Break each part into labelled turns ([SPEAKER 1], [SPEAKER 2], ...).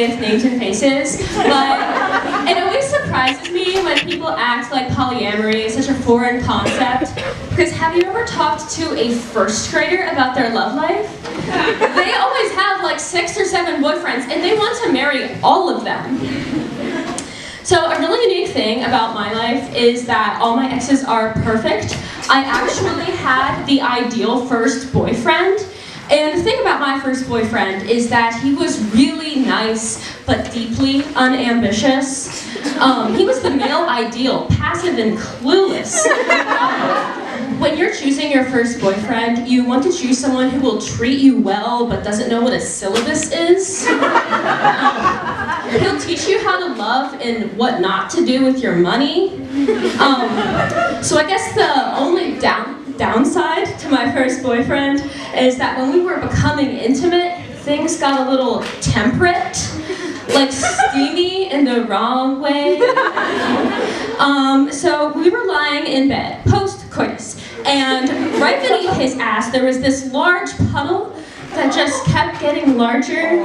[SPEAKER 1] with names and faces, but it always surprises me when people act like polyamory is such a foreign concept, because have you ever talked to a first grader about their love life? They always have like 6 or 7 boyfriends, and they want to marry all of them. So a really unique thing about my life is that all my exes are perfect. I actually had the ideal first boyfriend. And the thing about my first boyfriend is that he was really nice, but deeply unambitious. He was the male ideal, passive and clueless. When you're choosing your first boyfriend, you want to choose someone who will treat you well, but doesn't know what a syllabus is. He'll teach you how to love and what not to do with your money. So I guess the only downside to my first boyfriend is that when we were becoming intimate, things got a little temperate, like steamy in the wrong way. So we were lying in bed, post-coitus, and right beneath his ass there was this large puddle that just kept getting larger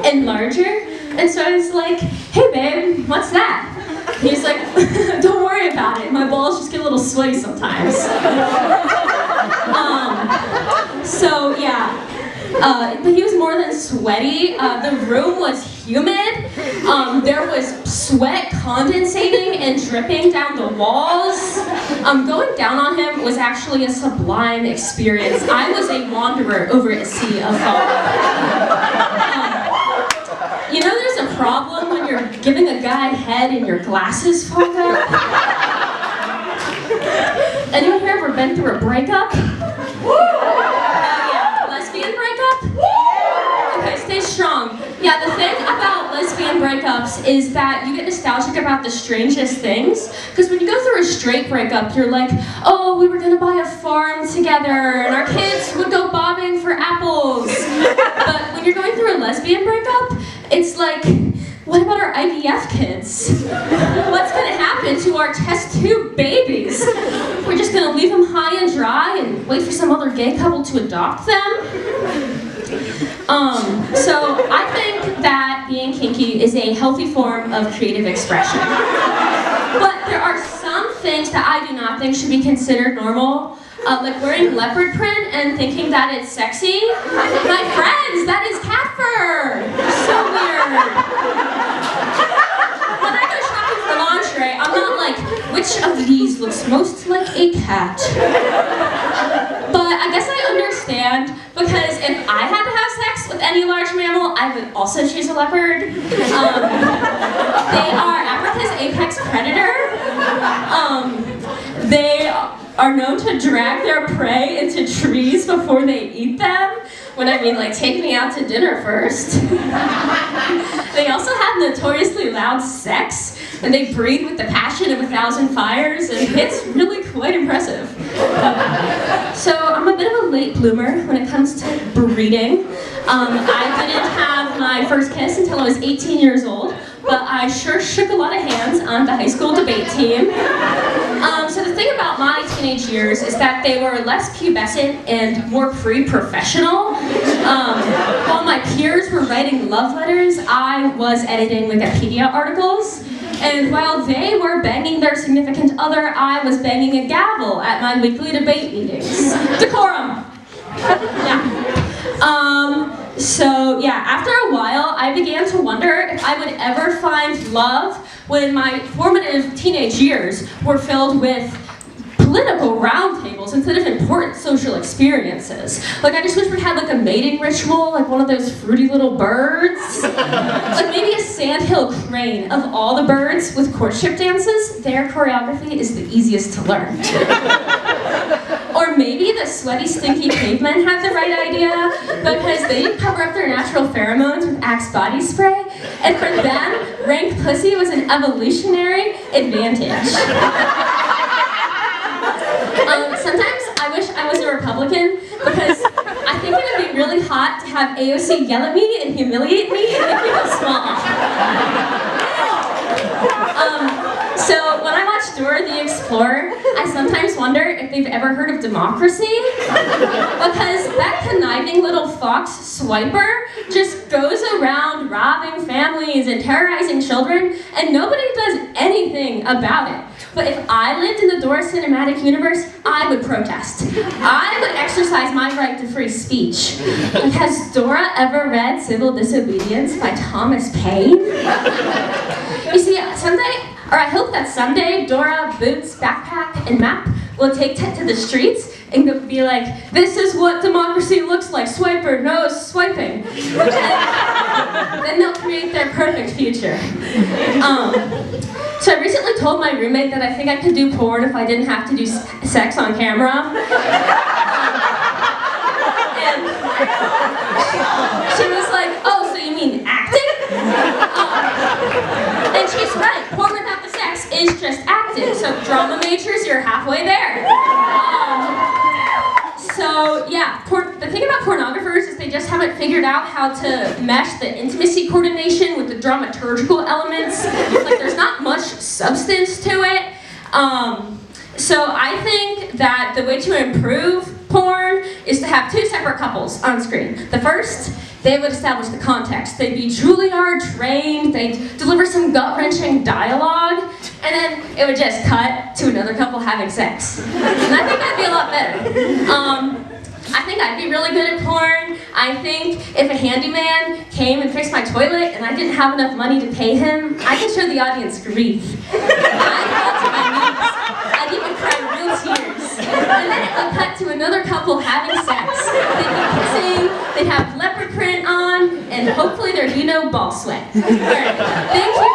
[SPEAKER 1] and larger. And so I was like, hey babe, what's that? He's like, don't worry about it, my balls just get a little sweaty sometimes. So yeah, but he was more than sweaty. The room was humid. There was sweat condensating and dripping down the walls. Going down on him was actually a sublime experience. I was a wanderer over a sea of foam. You know there's a problem when you're giving a guy head and your glasses fog up? Anyone here ever been through a breakup? Yeah, lesbian breakup? Okay, stay strong. Yeah, the thing about lesbian breakups is that you get nostalgic about the strangest things. Because when you go through a straight breakup, you're like, oh, we were gonna buy a farm together and our kids would go bobbing for apples. But when you're going through a lesbian breakup, it's like, what about our IVF kids? What's gonna happen to our test tube babies? We're just gonna leave them high and dry and wait for some other gay couple to adopt them? So I think that being kinky is a healthy form of creative expression. But there are some things that I do not think should be considered normal. Like wearing leopard print and thinking that it's sexy. My friends, that is cat fur! So weird. When I go shopping for lingerie, I'm not like, which of these looks most like a cat? But I guess I understand, because if I had to have sex with any large mammal, I would also choose a leopard. They are Africa's apex predator. They are known to drag their prey into trees before they eat them. When I mean, like, take me out to dinner first. They also have notoriously loud sex, and they breed with the passion of 1,000 fires, and it's really quite impressive. So I'm a bit of a late bloomer when it comes to breeding. I didn't have my first kiss until I was 18 years old, but I sure shook a lot of hands on the high school debate team. So the thing about my teenage years is that they were less pubescent and more pre-professional. While my peers were writing love letters, I was editing Wikipedia articles. And while they were banging their significant other, I was banging a gavel at my weekly debate meetings. Decorum! Yeah. So yeah, after a while, I began to wonder if I would ever find love when my formative teenage years were filled with political roundtables instead of important social experiences. Like, I just wish we had like a mating ritual, like one of those fruity little birds. Like maybe a sandhill crane. Of all the birds with courtship dances, their choreography is the easiest to learn. Or maybe the sweaty, stinky cavemen had the right idea, because they didn't cover up their natural pheromones with Axe body spray, and for them, rank pussy was an evolutionary advantage. Sometimes I wish I was a Republican, because I think it would be really hot to have AOC yell at me and humiliate me and make me feel small. So when I watch watch Dora the Explorer, I sometimes wonder if they've ever heard of democracy. Because that conniving little fox Swiper just goes around robbing families and terrorizing children, and nobody does anything about it. But if I lived in the Dora cinematic universe, I would protest. I would exercise my right to free speech. Like, has Dora ever read Civil Disobedience by Thomas Paine? You see, I hope that someday Dora, Boots, Backpack, and Map will take Ted to the streets and be like, this is what democracy looks like, Swiper, no swiping. And then they'll create their perfect future. So I recently told my roommate that I think I could do porn if I didn't have to do sex on camera. And she was like, oh, so you mean acting? And she's right, porn without the sex is just acting. So drama majors, you're halfway there. So yeah, the thing about pornographers is they just haven't figured out how to mesh the intimacy coordination with the dramaturgical elements. Like, there's not much substance to it. So I think that the way to improve porn is to have two separate couples on screen. The first, they would establish the context. They'd be Juilliard trained, they'd deliver some gut-wrenching dialogue, and then it would just cut to another couple having sex. And I think that'd be a lot better. I think I'd be really good at porn. I think if a handyman came and fixed my toilet and I didn't have enough money to pay him, I could show the audience grief. I'd fall to my knees. I'd even cry real tears. And then it would cut to another couple having sex. They'd be kissing, they'd have leopard print on, and hopefully there'd be no ball sweat. All right, thank you.